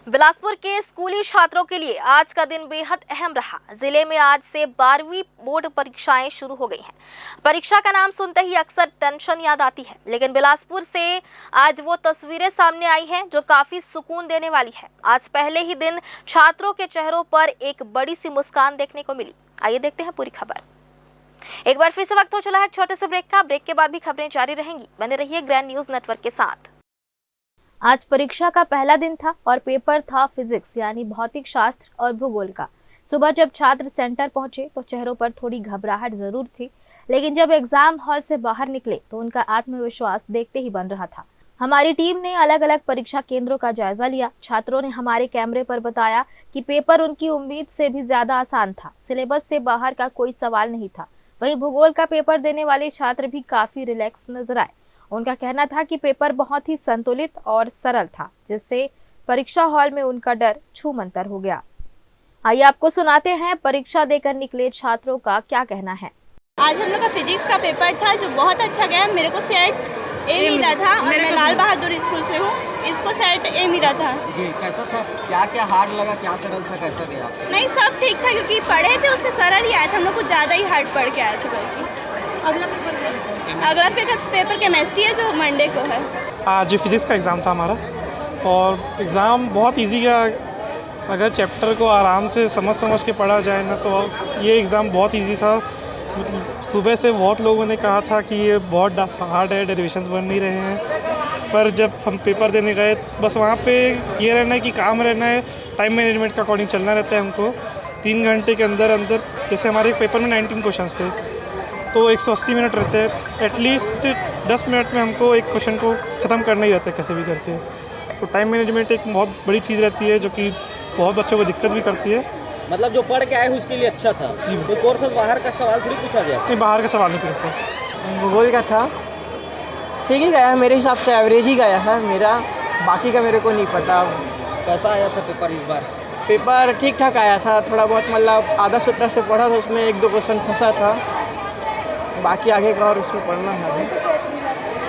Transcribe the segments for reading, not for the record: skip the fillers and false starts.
बिलासपुर के स्कूली छात्रों के लिए आज का दिन बेहद अहम रहा। जिले में आज से 12वीं बोर्ड परीक्षाएं शुरू हो गई हैं। परीक्षा का नाम सुनते ही अक्सर टेंशन याद आती है, लेकिन बिलासपुर से आज वो तस्वीरें सामने आई हैं जो काफी सुकून देने वाली है। आज पहले ही दिन छात्रों के चेहरों पर एक बड़ी सी मुस्कान देखने को मिली। आइए देखते हैं पूरी खबर। एक बार फिर से वक्त हो चला है एक छोटे से ब्रेक का। ब्रेक के बाद भी खबरें जारी रहेंगी। बने रहिए ग्रैंड न्यूज नेटवर्क के साथ। आज परीक्षा का पहला दिन था और पेपर था फिजिक्स यानी भौतिक शास्त्र और भूगोल का। सुबह जब छात्र सेंटर पहुंचे तो चेहरों पर थोड़ी घबराहट जरूर थी, लेकिन जब एग्जाम हॉल से बाहर निकले तो उनका आत्मविश्वास देखते ही बन रहा था। हमारी टीम ने अलग अलग परीक्षा केंद्रों का जायजा लिया। छात्रों ने हमारे कैमरे पर बताया कि पेपर उनकी उम्मीद से भी ज्यादा आसान था। सिलेबस से बाहर का कोई सवाल नहीं था। वहीं भूगोल का पेपर देने वाले छात्र भी काफी रिलैक्स नजर आए। उनका कहना था कि पेपर बहुत ही संतुलित और सरल था, जिससे परीक्षा हॉल में उनका डर छूमंतर हो गया। आइए आपको सुनाते हैं परीक्षा देकर निकले छात्रों का क्या कहना है। आज हम लोग का फिजिक्स का पेपर था जो बहुत अच्छा गया। मेरे को सेट ए मिला था और मैं लाल बहादुर स्कूल से हूँ। इसको सेट ए मिला था। कैसा था? क्या क्या हार्ड लगा, क्या सरल था, कैसा गया? नहीं, सब ठीक था क्योंकि पढ़े थे उससे सरल ही आया था। हम लोग कुछ ज़्यादा ही हार्ड पढ़ के आए थे बल्कि। अगला पेपर केमिस्ट्री है जो मंडे को है। आज फिज़िक्स का एग्ज़ाम था हमारा और एग्ज़ाम बहुत इजी गया। अगर चैप्टर को आराम से समझ के पढ़ा जाए ना तो ये एग्ज़ाम बहुत इजी था। सुबह से बहुत लोगों ने कहा था कि ये बहुत हार्ड है, डेरिवेशंस बन नहीं रहे हैं, पर जब हम पेपर देने गए बस वहाँ पे ये रहना है कि काम रहना है, टाइम मैनेजमेंट का अकॉर्डिंग चलना रहता है हमको। 3 घंटे के अंदर जैसे हमारे पेपर में 19 क्वेश्चंस थे तो 180 मिनट रहते हैं। एटलीस्ट 10 मिनट में हमको एक क्वेश्चन को ख़त्म करना ही रहता है कैसे भी करके। तो टाइम मैनेजमेंट एक बहुत बड़ी चीज़ रहती है जो कि बहुत बच्चों को दिक्कत भी करती है। मतलब जो पढ़ के आए हैं उसके लिए अच्छा था जी। तो कोर्स बाहर का सवाल थोड़ी पूछा गया? नहीं, बाहर का सवाल नहीं पूछा। भूगोल का था, ठीक ही गया मेरे हिसाब से, एवरेज ही गया है मेरा। बाकी का मेरे को नहीं पता। कैसा आया था पेपर इस बार? पेपर ठीक ठाक आया था, थोड़ा बहुत मतलब आधा सूत्र से पढ़ा था, उसमें 1-2 क्वेश्चन फंसा था। बाकी आगे का और उसमें पढ़ना है।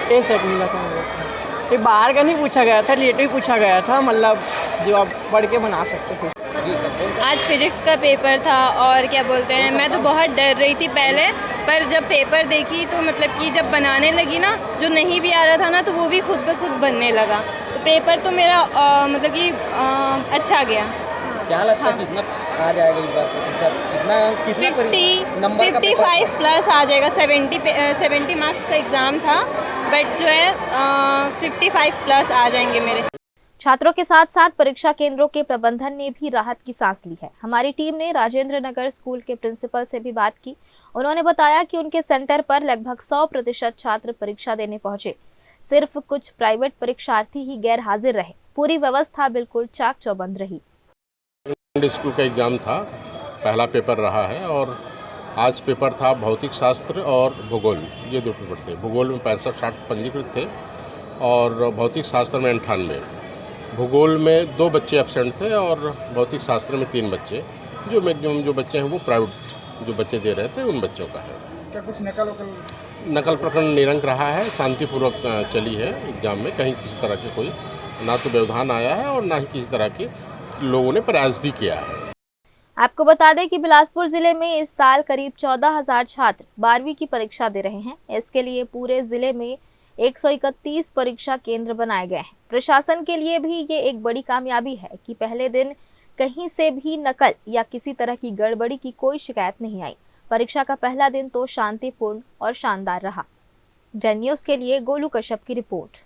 ए सेट मिला था मेरे को। ये बाहर का नहीं पूछा गया था, रिलेटिव पूछा गया था, मतलब जो आप पढ़ के बना सकते थे। आज फिजिक्स का पेपर था और क्या बोलते हैं, मैं तो बहुत डर रही थी पहले, पर जब पेपर देखी तो मतलब कि जब बनाने लगी ना, जो नहीं भी आ रहा था ना तो वो भी खुद ब खुद बनने लगा। तो पेपर तो मेरा मतलब कि अच्छा गया। क्या लगता है कितना आ जाएगा इस बार सर? कितना 50 नंबर का 55 प्लस आ जाएगा। 70 मार्क्स का एग्ज़ाम था, बट जो है 55 प्लस आ जाएंगे मेरे। छात्रों के साथ साथ परीक्षा केंद्रों के प्रबंधन ने भी राहत की सांस ली है। हमारी टीम ने राजेंद्र नगर स्कूल के प्रिंसिपल से भी बात की। उन्होंने बताया कि उनके सेंटर पर लगभग 100% छात्र परीक्षा देने पहुंचे। सिर्फ कुछ प्राइवेट परीक्षार्थी ही गैर हाजिर रहे। पूरी व्यवस्था बिल्कुल चाक चौबंद रही। स्कूल का एग्ज़ाम था, पहला पेपर रहा है और आज पेपर था भौतिक शास्त्र और भूगोल। ये 2 पेपर थे। भूगोल में 65-60 पंजीकृत थे और भौतिक शास्त्र में 98। भूगोल में 2 बच्चे एब्सेंट थे और भौतिक शास्त्र में 3 बच्चे। जो मैक्सिमम जो बच्चे हैं वो प्राइवेट जो बच्चे दे रहे थे उन बच्चों का है। क्या कुछ नकल प्रकरण निरंक रहा है, शांतिपूर्वक चली है एग्ज़ाम में। कहीं किसी तरह के कोई ना तो व्यवधान आया है और ना ही किसी तरह के लोगों ने प्रयास भी किया है। आपको बता दें कि बिलासपुर जिले में इस साल करीब 14,000 छात्र 12वीं की परीक्षा दे रहे हैं। इसके लिए पूरे जिले में 131 परीक्षा केंद्र बनाए गए हैं। प्रशासन के लिए भी ये एक बड़ी कामयाबी है कि पहले दिन कहीं से भी नकल या किसी तरह की गड़बड़ी की कोई शिकायत नहीं आई। परीक्षा का पहला दिन तो शांतिपूर्ण और शानदार रहा। ग्रैंड न्यूज के लिए गोलू कश्यप की रिपोर्ट।